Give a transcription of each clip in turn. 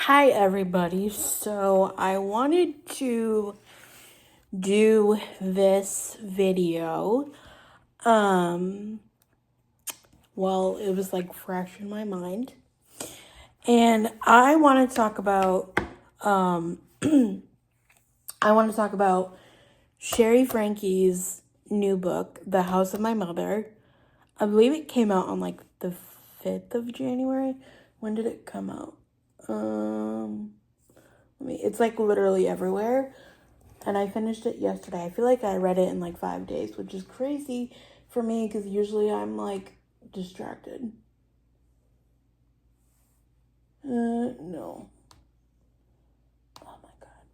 Hi everybody. So I wanted to do this video. Well, it was like fresh in my mind. And I want to talk about Shari Franke's new book, The House of My Mother. I believe it came out on like the 5th of January. When did it come out? It's like literally everywhere. And I finished it yesterday. I feel like I read it in like 5 days, which is crazy for me because usually I'm like distracted. No. Oh my god.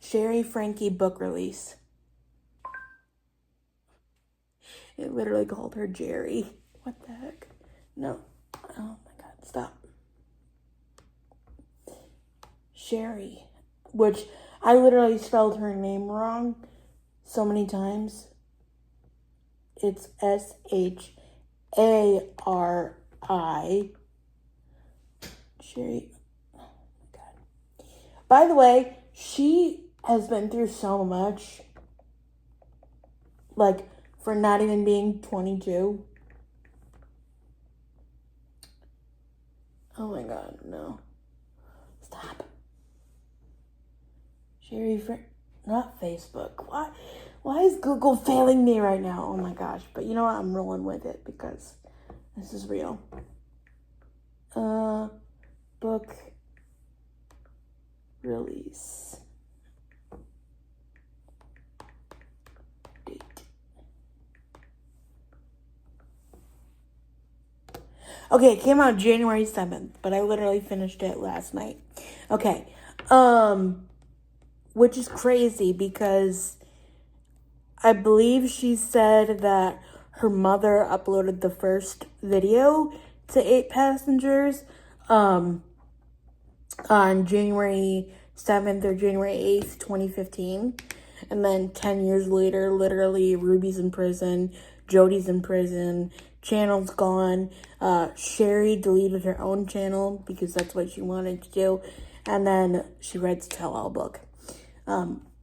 Shari Franke book release. It literally called her Jerry. What the heck? No. Oh my god, stop. Shari. Which I literally spelled her name wrong so many times. It's Shari. Shari. Oh my god. By the way, she has been through so much. Like, for not even being 22. Oh my god, no. Stop. Shari, not Facebook. Why is Google failing me right now? Oh my gosh. But you know what? I'm rolling with it because this is real. Book release. Date. Okay, it came out January 7th, but I literally finished it last night. Okay. Which is crazy because I believe she said that her mother uploaded the first video to 8 Passengers on January 7th or January 8th, 2015. And then 10 years later, literally, Ruby's in prison, Jody's in prison, channel's gone. Shari deleted her own channel because that's what she wanted to do. And then she writes a tell-all book.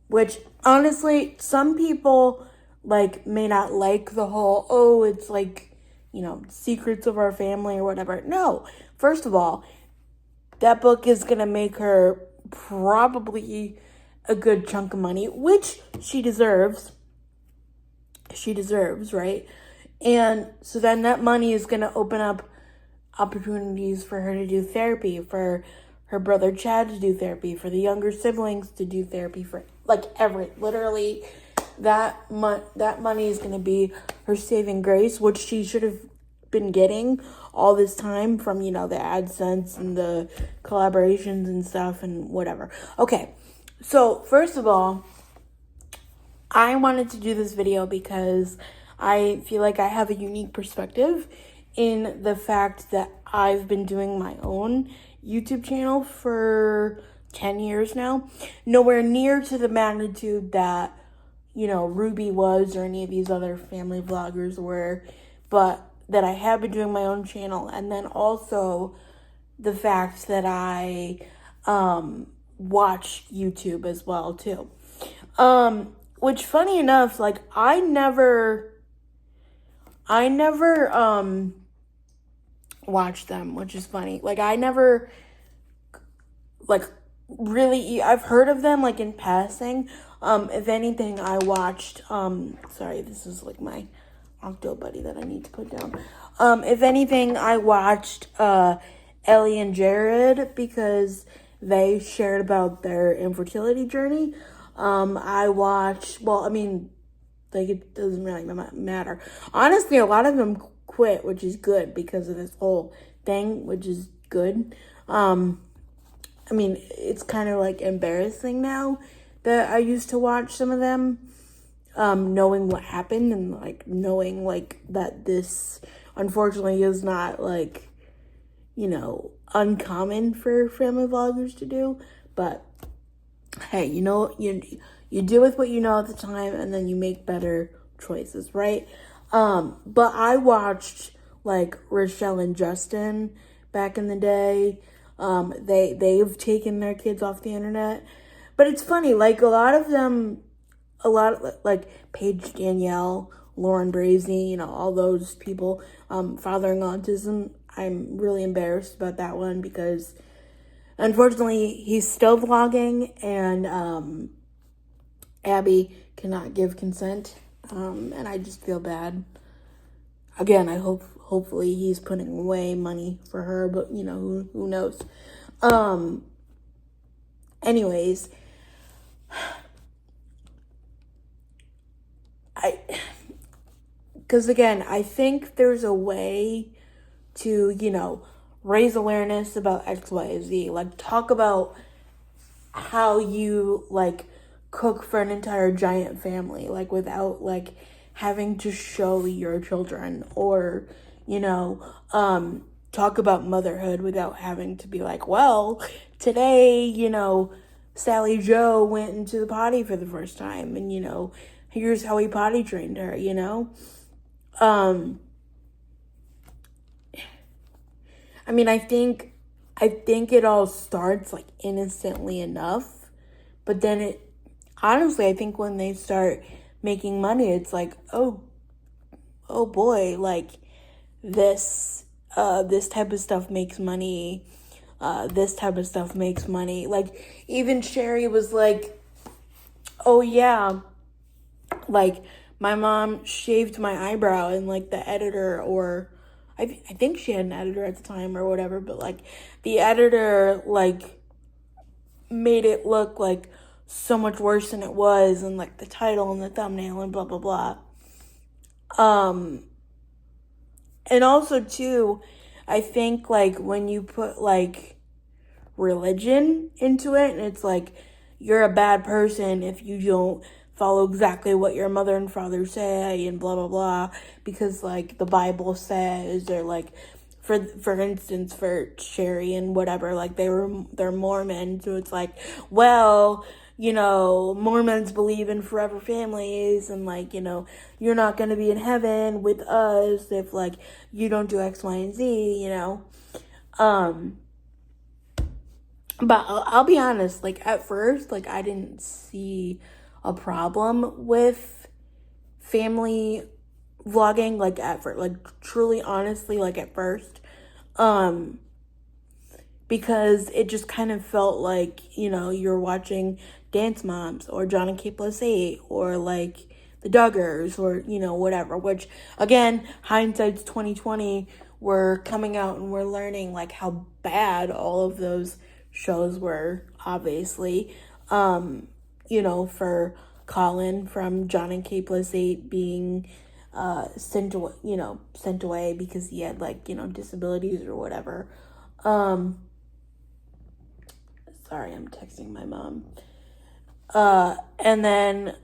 Which, honestly, some people, like, may not like the whole, it's like, secrets of our family or whatever. No. First of all, that book is going to make her probably a good chunk of money, which she deserves. She deserves, right? And so then that money is going to open up opportunities for her to do therapy, for her brother Chad to do therapy, for the younger siblings to do therapy, for like literally that money is going to be her saving grace, which she should have been getting all this time from, the AdSense and the collaborations and stuff and whatever. Okay, so first of all, I wanted to do this video because I feel like I have a unique perspective in the fact that I've been doing my own YouTube channel for 10 years now. Nowhere near to the magnitude that, Ruby was or any of these other family vloggers were, but that I have been doing my own channel. And then also the fact that I watch YouTube as well too. Which, funny enough, like, I never watched them, which is funny. Like, I never, like, really, I've heard of them, like, in passing. If anything, I watched, sorry, this is, like, my Octo buddy that I need to put down. If anything, I watched, Ellie and Jared because they shared about their infertility journey. I watched, like, it doesn't really matter. Honestly, a lot of them quit, which is good because of this whole thing, which is good. It's kind of, like, embarrassing now that I used to watch some of them, knowing what happened and, like, knowing, like, that this, unfortunately, is not, like, uncommon for family vloggers to do. But, hey, you deal with what you know at the time, and then you make better choices, right? But I watched, like, Rochelle and Justin back in the day. They've taken their kids off the internet. But it's funny, like, like, Paige Danielle, Lauren Brazy, all those people, fathering autism. I'm really embarrassed about that one because, unfortunately, he's still vlogging, and Abby cannot give consent, and I just feel bad. Again, hopefully he's putting away money for her, but, who knows. Anyways, because again, I think there's a way to, raise awareness about X, Y, Z. Like, talk about how you, like, cook for an entire giant family, like, without, like, having to show your children, or, talk about motherhood without having to be like, well, today, Sally Joe went into the potty for the first time, and, here's how we potty trained her, I mean, I think it all starts, like, innocently enough, but then honestly, I think when they start making money, it's like, oh boy, like, this type of stuff makes money, this type of stuff makes money. Like, even Shari was like, oh yeah, like, my mom shaved my eyebrow, and, like, the editor, or I think she had an editor at the time or whatever, but, like, the editor, like, made it look like so much worse than it was, and, like, the title and the thumbnail and blah blah blah. And also too, I think, like, when you put, like, religion into it, and it's like, you're a bad person if you don't follow exactly what your mother and father say, and blah blah blah, because, like, the Bible says, or, like, for instance, for Shari and whatever, like, they're Mormon, so it's like, well, Mormons believe in forever families, and, like, you're not going to be in heaven with us if, like, you don't do X, Y, and Z, But I'll be honest, like, at first, like, I didn't see a problem with family vlogging, like, at first, like, truly, honestly, like, at first, because it just kind of felt like, you're watching Dance Moms, or John and K plus 8, or, like, the Duggars, or, whatever, which, again, hindsight's 2020, we're coming out and we're learning, like, how bad all of those shows were, obviously, for Colin from John and K plus 8 being sent away because he had, like, disabilities or whatever. Sorry, I'm texting my mom. And then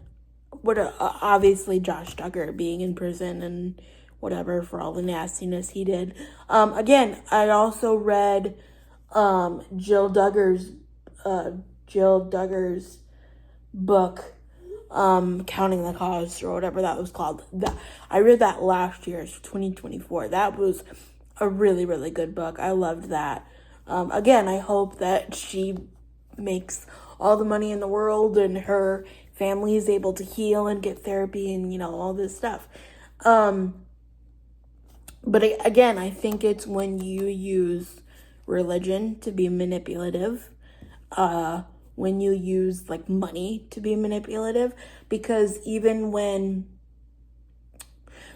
obviously Josh Duggar being in prison and whatever for all the nastiness he did. Again, I also read Jill Duggar's book, Counting the Cost, or whatever that was called. I read that last year, 2024. That was a really, really good book. I loved that. Again, I hope that she makes all the money in the world and her family is able to heal and get therapy and, all this stuff. But again, I think it's when you use religion to be manipulative, when you use, like, money to be manipulative, because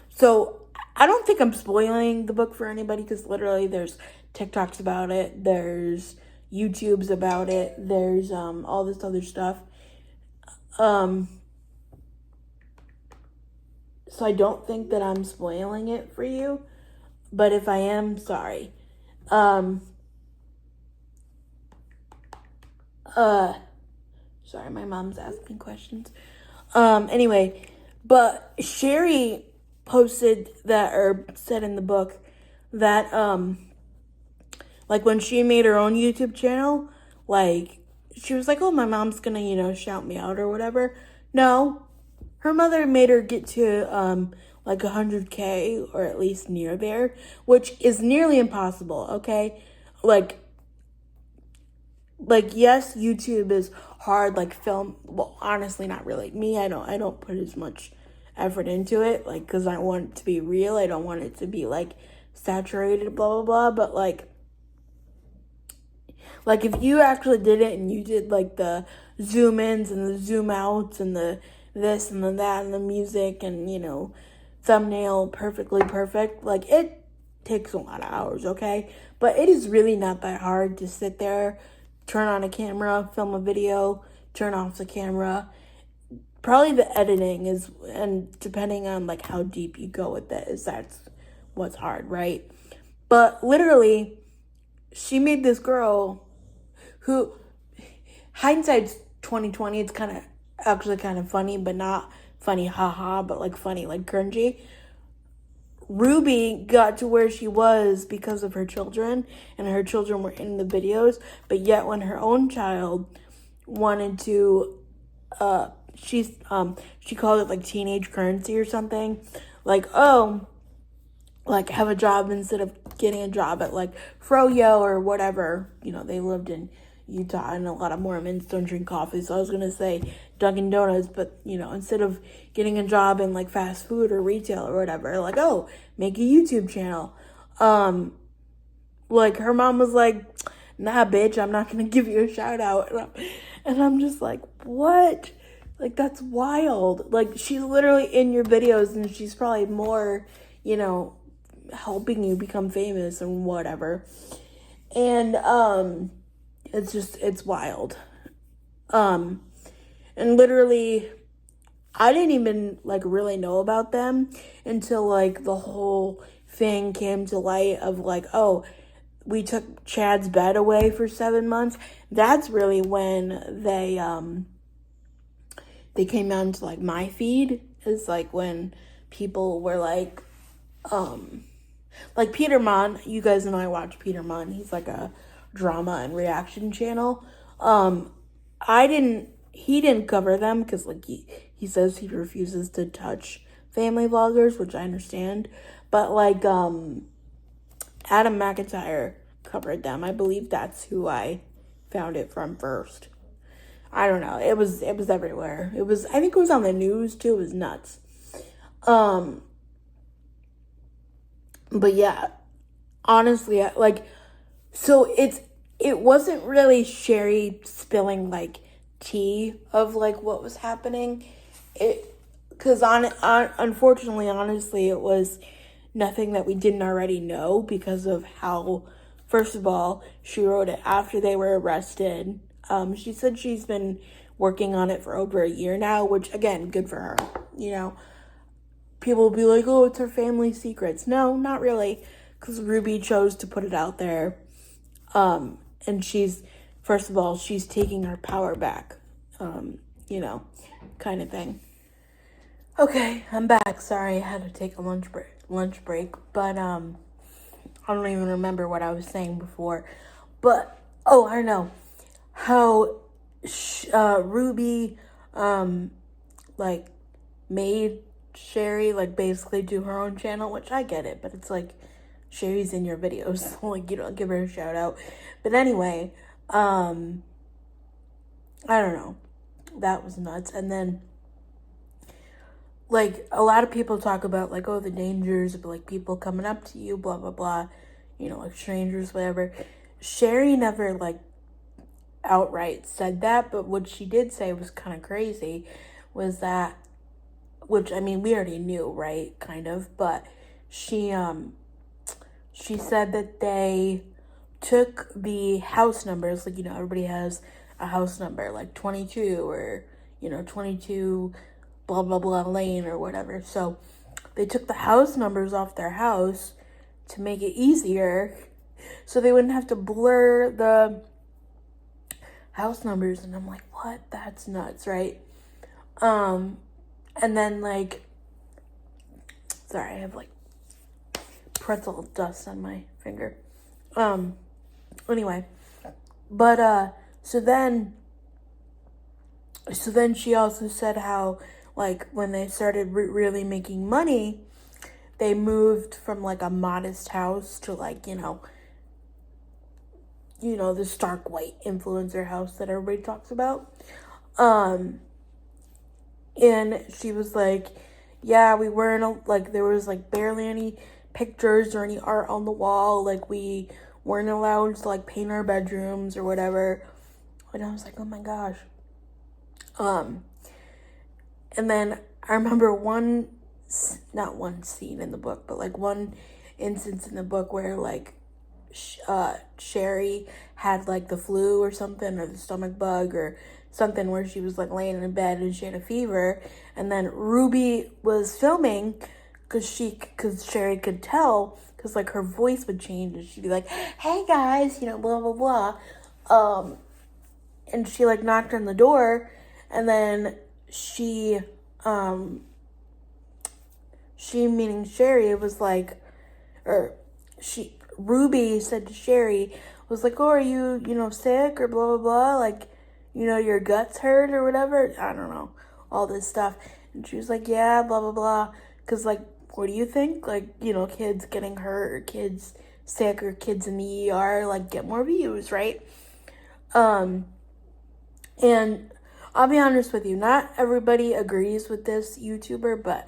so I don't think I'm spoiling the book for anybody, because literally there's TikToks about it, there's YouTubes about it, there's all this other stuff. So I don't think that I'm spoiling it for you, but if I am, sorry. Sorry, my mom's asking questions. Anyway, but Shari posted that, or said in the book that, like, when she made her own YouTube channel, like, she was like, oh, my mom's gonna, shout me out or whatever. No, her mother made her get to, like, 100K, or at least near there, which is nearly impossible, okay? Like, like, yes, YouTube is hard, like, film, well, honestly, not really. Me, I don't put as much effort into it, like, because I want it to be real. I don't want it to be, like, saturated, blah, blah, blah, but, like, if you actually did it and you did, like, the zoom ins and the zoom outs and the this and the that and the music and, thumbnail perfectly perfect, like, it takes a lot of hours, okay? But it is really not that hard to sit there, turn on a camera, film a video, turn off the camera. Probably the editing is, and depending on, like, how deep you go with it, that's what's hard, right? But literally, she made this girl who, hindsight's 2020, it's actually kind of funny, but not funny haha, but like funny, like cringy. Ruby got to where she was because of her children, and her children were in the videos, but yet when her own child wanted to, she called it like teenage currency or something, like, oh, like, have a job instead of getting a job at, like, Froyo or whatever. They lived in Utah, and a lot of Mormons don't drink coffee, so I was going to say Dunkin' Donuts, but, instead of getting a job in, like, fast food or retail or whatever, like, oh, make a YouTube channel. Like, her mom was like, nah, bitch, I'm not going to give you a shout out. And I'm just like, what? Like, that's wild. Like, she's literally in your videos, and she's probably more, helping you become famous and whatever. And it's wild. And literally, I didn't even, like, really know about them until, like, the whole thing came to light of, like, oh, we took Chad's bed away for 7 months. That's really when they came out into, like, my feed. Is like when people were like Peter Mon, you guys know I watch Peter Mon. He's like a drama and reaction channel. He didn't cover them because, like, he says he refuses to touch family vloggers, which I understand. But, like, Adam McIntyre covered them. I believe that's who I found it from first. I don't know. It was everywhere. I think it was on the news too. It was nuts. But yeah, honestly, so it wasn't really Shari spilling, like, tea of, like, what was happening. Because unfortunately, honestly, it was nothing that we didn't already know because of how, first of all, she wrote it after they were arrested. She said she's been working on it for over a year now, which, again, good for her, People will be like, oh, it's her family secrets. No, not really, because Ruby chose to put it out there. And first of all, she's taking her power back, kind of thing. Okay, I'm back. Sorry, I had to take a lunch break, but I don't even remember what I was saying before. But, oh, I know how Ruby, made Shari, like, basically do her own channel, which I get it, but it's like, Shari's in your videos, so, like, you don't give her a shout out. But anyway, I don't know, that was nuts. And then, like, a lot of people talk about, like, oh, the dangers of, like, people coming up to you, blah, blah, blah, like, strangers, whatever. Shari never, like, outright said that, but what she did say was kind of crazy, was that, which, I mean, we already knew, right, kind of, but she said that they took the house numbers, like, everybody has a house number, like 22 or, 22 blah, blah, blah lane or whatever, so they took the house numbers off their house to make it easier, so they wouldn't have to blur the house numbers, and I'm like, what? That's nuts, right? And then, like, sorry, I have, like, pretzel dust on my finger. Anyway, but, so then she also said how, like, when they started really making money, they moved from, like, a modest house to, like, the stark white influencer house that everybody talks about. And she was like, yeah, we weren't, like, there was, like, barely any pictures or any art on the wall. Like, we weren't allowed to, like, paint our bedrooms or whatever. And I was like, oh my gosh. And then I remember not one scene in the book, but, like, one instance in the book where, like, Shari had, like, the flu or something, or the stomach bug or something, where she was, like, laying in bed and she had a fever. And then Ruby was filming because Shari could tell, because, like, her voice would change and she'd be like, hey guys, blah blah blah. And she, like, knocked on the door, and then she meaning Shari, was like, Ruby said to Shari, was like, oh, are you, sick or blah, blah, blah, like, your guts hurt or whatever, I don't know, all this stuff. And she was like, yeah, blah, blah, blah, because, like, what do you think, like, kids getting hurt or kids sick or kids in the ER, like, get more views, right? And I'll be honest with you, not everybody agrees with this YouTuber, but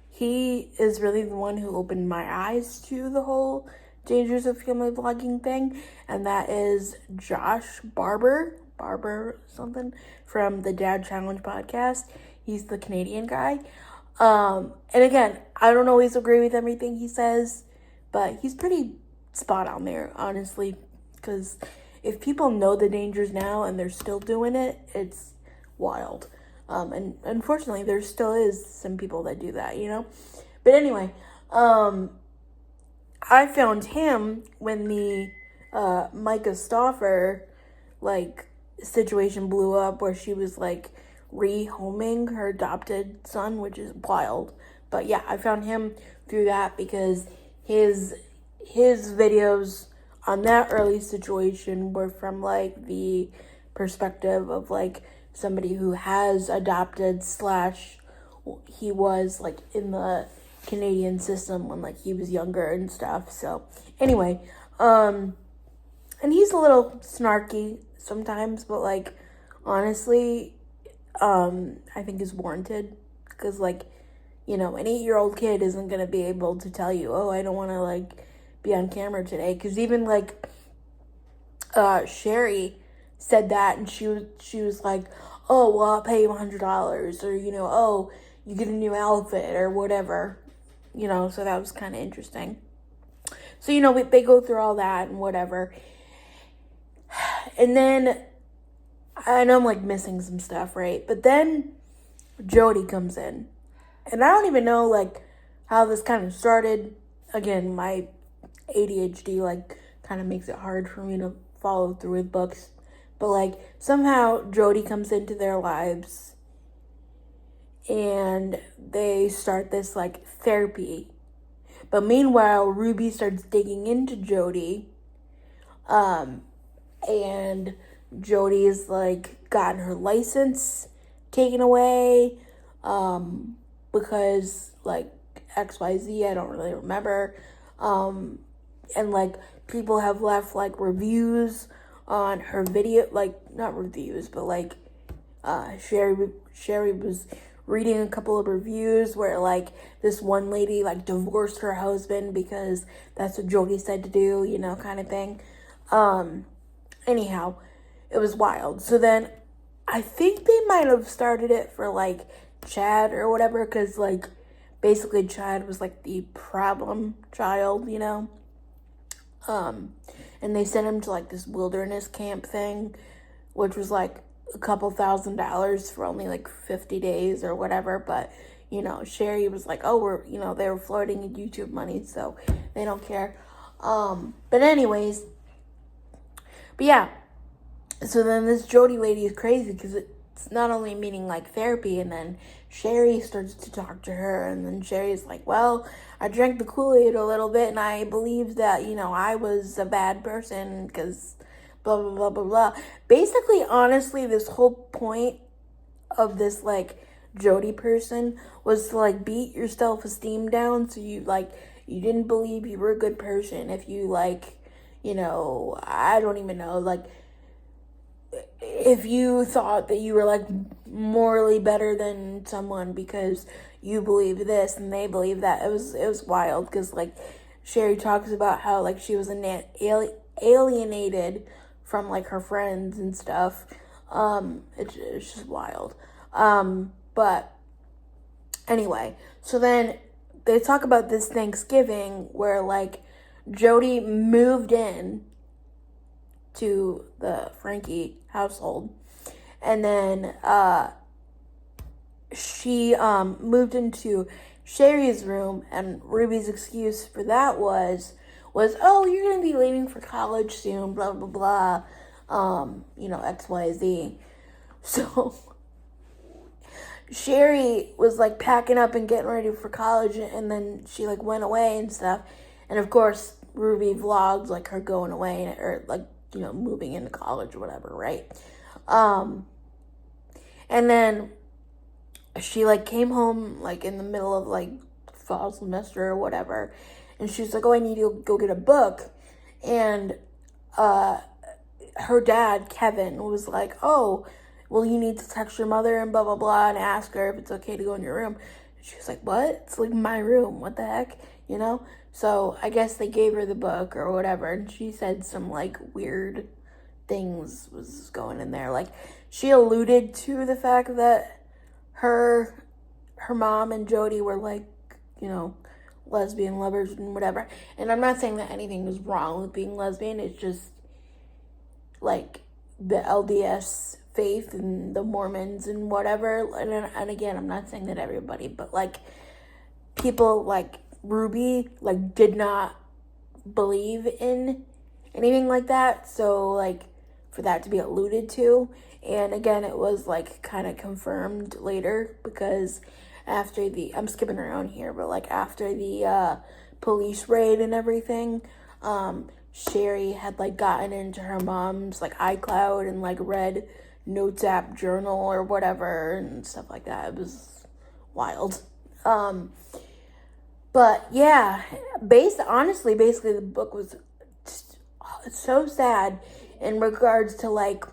he is really the one who opened my eyes to the whole dangers of family vlogging thing, and that is Josh Barber something, from the Dad Challenge podcast. He's the Canadian guy. And again, I don't always agree with everything he says, but he's pretty spot on there, honestly, because if people know the dangers now and they're still doing it, it's wild. And unfortunately, there still is some people that do that, But anyway, I found him when the Micah Stauffer, like, situation blew up, where she was, like, rehoming her adopted son, which is wild. But yeah, I found him through that because his videos on that early situation were from, like, the perspective of, like, somebody who has adopted / he was, like, in the Canadian system when, like, he was younger and stuff. So anyway, and he's a little snarky sometimes, but, like, honestly, I think is warranted, because, like, an 8-year-old kid isn't gonna be able to tell you, oh, I don't want to, like, be on camera today, because even, like, Shari said that, and she was like, oh, well, I'll pay you $100, or, oh, you get a new outfit, or whatever, so that was kind of interesting. So, they go through all that and whatever, and then, I know I'm, like, missing some stuff, right, but then Jody comes in, and I don't even know, like, how this kind of started. Again, my ADHD, like, kind of makes it hard for me to follow through with books. But, like, somehow Jody comes into their lives and they start this, like, therapy. But meanwhile, Ruby starts digging into Jody. And Jody's, like, gotten her license taken away. Because, like, XYZ, I don't really remember. And, like, people have left, like, reviews on her video, like, not reviews, but, like, Shari was reading a couple of reviews where, like, this one lady, like, divorced her husband because that's what Jody said to do, kind of thing. Anyhow, it was wild. So then, I think they might have started it for, like, Chad or whatever, because, like, basically Chad was, like, the problem child, and they sent him to, like, this wilderness camp thing, which was, like, a couple $1,000s for only, like, 50 days or whatever. But, Shari was like, oh, they were floating in YouTube money, so they don't care. But anyways, but yeah, so then this Jody lady is crazy, because it's not only meaning, like, therapy, and then Shari starts to talk to her, and then Shari's like, well, I drank the Kool-Aid a little bit, and I believed that, I was a bad person, because blah, blah, blah, blah, blah. Basically, honestly, this whole point of this, like, Jody person was to, like, beat your self-esteem down, so you didn't believe you were a good person if you, like, I don't even know, like, if you thought that you were, like, morally better than someone because you believe this and they believe that, it was wild, because, like, Shari talks about how, like, she was alienated from, like, her friends and stuff. It's just wild. But anyway, so then they talk about this Thanksgiving where, like, Jody moved in to the Franke household, and then she moved into Shari's room, and Ruby's excuse for that was, oh, you're gonna be leaving for college soon, blah blah blah, XYZ. So Shari was, like, packing up and getting ready for college, and then she, like, went away and stuff. And of course, Ruby vlogs, like, her going away, or, like, moving into college or whatever, right? And then she, like, came home, like, in the middle of, like, fall semester or whatever, and she was like, oh, I need to go get a book. And her dad, Kevin, was like, oh, well, you need to text your mother and blah, blah, blah, and ask her if it's okay to go in your room. And she was like, what? It's, like, my room. What the heck? So I guess they gave her the book or whatever, and she said some, like, weird things was going in there. Like, she alluded to the fact that her mom and Jody were, like, lesbian lovers and whatever. And I'm not saying that anything was wrong with being lesbian. It's just, like, the LDS faith and the Mormons and whatever. And again, I'm not saying that everybody, but, like, people like Ruby, like, did not believe in anything like that. So, like, for that to be alluded to. And again, it was, like, kind of confirmed later, because after I'm skipping around here, but, like, after the police raid and everything, Shari had, like, gotten into her mom's, like, iCloud and, like, read Notes app journal or whatever and stuff like that. It was wild. But yeah, basically the book was so sad in regards to, like,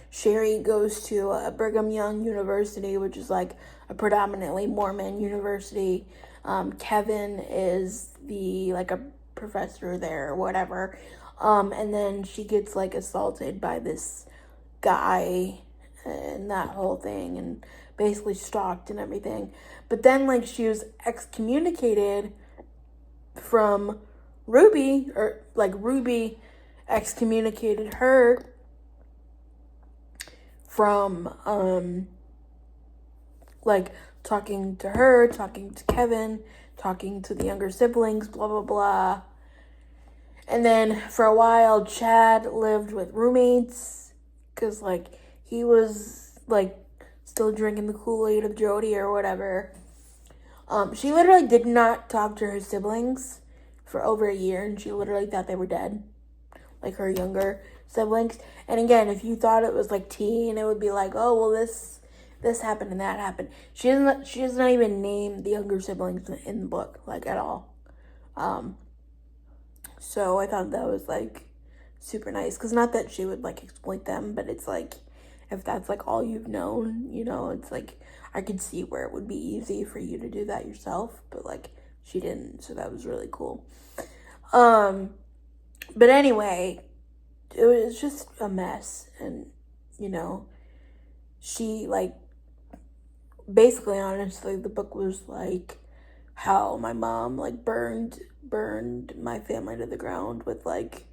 Shari goes to Brigham Young University, which is, like, a predominantly Mormon university. Kevin is a professor there or whatever. And then she gets, like, assaulted by this guy and that whole thing, and basically stalked and everything. But then, like, she was excommunicated from Ruby, or, like, Ruby excommunicated her from, like, talking to her, talking to Kevin, talking to the younger siblings, blah, blah, blah. And then, for a while, Chad lived with roommates, because, like, he was, like, still drinking the Kool-Aid of Jody or whatever. She literally did not talk to her siblings for over a year, and she literally thought they were dead, like, her younger siblings. And again, if you thought it was, like, tea, and it would be like, oh, well, this happened and that happened. She does not even name the younger siblings in the book, like, at all. So I thought that was, like, super nice, because not that she would, like, exploit them, but it's, like, if that's, like, all you've known, it's, like, I could see where it would be easy for you to do that yourself, but, like, she didn't, so that was really cool. But anyway, it was just a mess, and, she, like, basically, honestly, the book was, like, how my mom, like, burned my family to the ground with, like,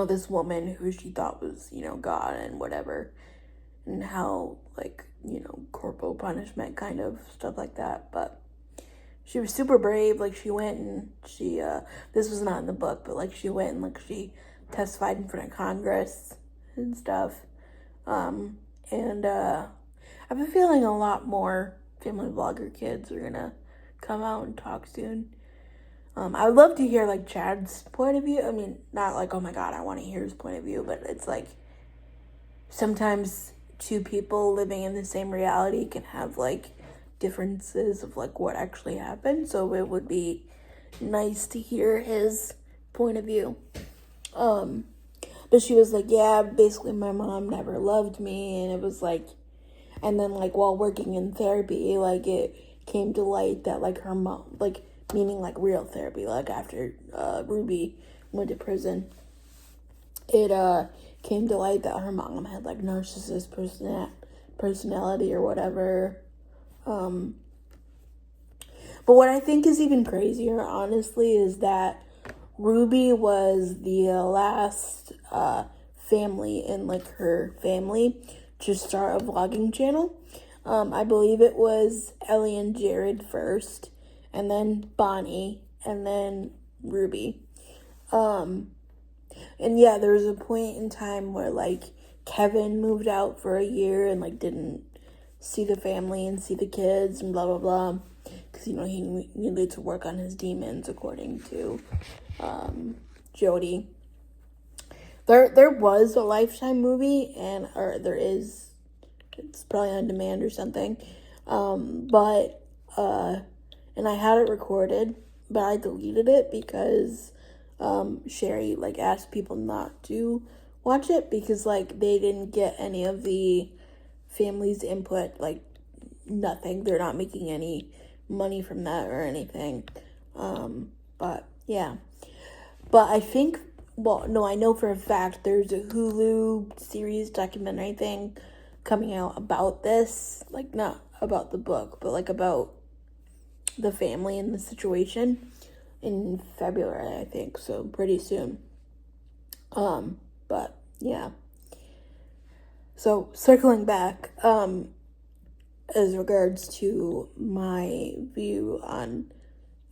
this woman who she thought was, God and whatever, and how, like, corporal punishment, kind of stuff like that. But she was super brave. Like, she went and she, this was not in the book, but, like, she went and, like, she testified in front of Congress and stuff. And I've been feeling a lot more family vlogger kids are gonna come out and talk soon. I would love to hear, like, Chad's point of view. I mean, not like, oh my God, I want to hear his point of view, but it's like, sometimes two people living in the same reality can have, like, differences of, like, what actually happened. So it would be nice to hear his point of view. But she was like, yeah, basically my mom never loved me, and it was like, and then like while working in therapy, like it came to light that like her mom, like meaning like real therapy, like after Ruby went to prison, it came to light that her mom had like narcissist personality or whatever. But what I think is even crazier, honestly, is that Ruby was the last family in like her family to start a vlogging channel. I believe it was Ellie and Jared first, and then Bonnie, and then Ruby. And yeah, there was a point in time where like Kevin moved out for a year and like didn't see the family and see the kids and blah blah blah, because you know he needed to work on his demons, according to Jody. There was a Lifetime movie, or there is, it's probably on demand or something, and I had it recorded, but I deleted it because Shari like asked people not to watch it because like they didn't get any of the family's input, like nothing. They're not making any money from that or anything. But yeah. But I think, well, no, I know for a fact there's a Hulu series documentary thing coming out about this, like not about the book, but like about the family and the situation in February, I think, so pretty soon. But yeah. So circling back, as regards to my view on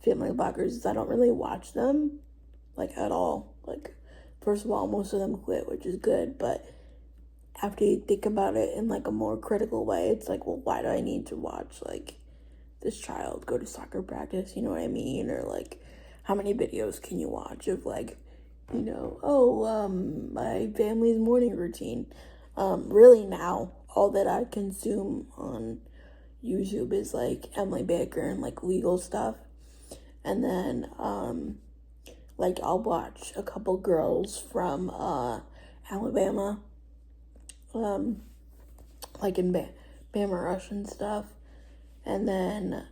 family bloggers, I don't really watch them, like, at all. Like, first of all, most of them quit, which is good, but after you think about it in, like, a more critical way, it's like, well, why do I need to watch, like, this child go to soccer practice, you know what I mean? Or, like, how many videos can you watch of, like, you know, my family's morning routine? Really now, all that I consume on YouTube is, like, Emily Baker and, like, legal stuff. And then, like, I'll watch a couple girls from, Alabama, like, in Bama Rush and stuff. And then,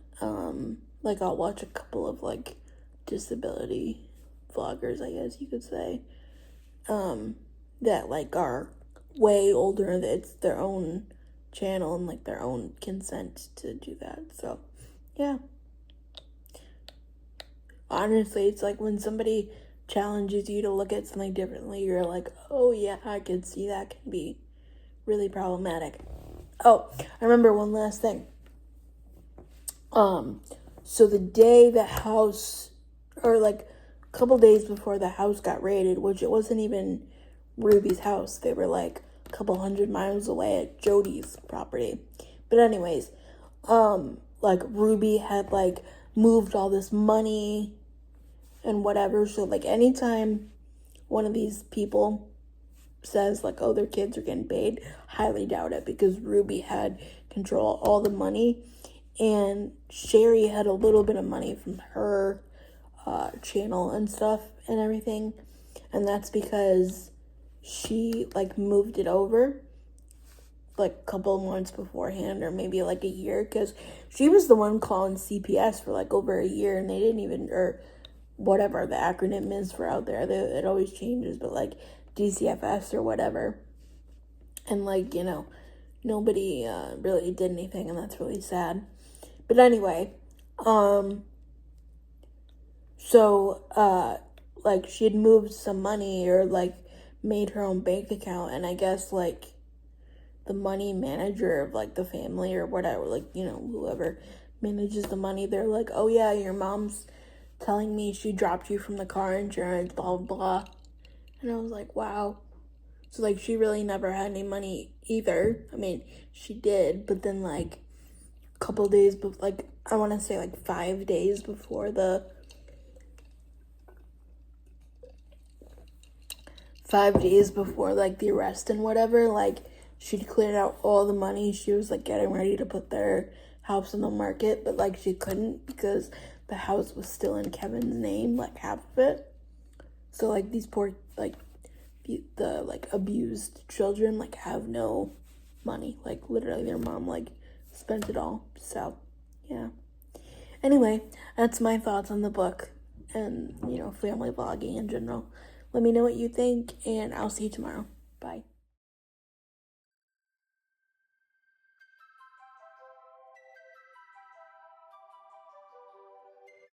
like, I'll watch a couple of, like, disability vloggers, I guess you could say, that, like, are way older. It's their own channel and, like, their own consent to do that. So, yeah. Honestly, it's like when somebody challenges you to look at something differently, you're like, oh, yeah, I can see that can be really problematic. Oh, I remember one last thing. So the day the house, or like a couple days before the house got raided, which it wasn't even Ruby's house, they were like a couple 100 miles away at Jody's property. But anyways, like Ruby had like moved all this money and whatever, so like anytime one of these people says like, oh, their kids are getting paid, highly doubt it, because Ruby had control of all the money, and Shari had a little bit of money from her channel and stuff and everything, and that's because she like moved it over like a couple of months beforehand, or maybe like a year, because she was the one calling CPS for like over a year, and they didn't even, or whatever the acronym is for out there, it always changes, but like DCFS or whatever, and like, you know, nobody really did anything, and that's really sad. But anyway, so like she had moved some money, or like made her own bank account, and I guess like the money manager of like the family or whatever, like, you know, whoever manages the money, they're like, oh yeah, your mom's telling me she dropped you from the car insurance, blah blah blah. And I was like, wow. So like she really never had any money either. I mean, she did, but then like a couple days like I want to say like 5 days before the 5 days before like the arrest and whatever, like she'd cleared out all the money. She was like getting ready to put their house on the market, but like she couldn't because the house was still in Kevin's name, like half of it. So like these poor the like abused children like have no money. Like literally their mom like spent it all. So yeah. Anyway, that's my thoughts on the book and, family vlogging in general. Let me know what you think, and I'll see you tomorrow. Bye.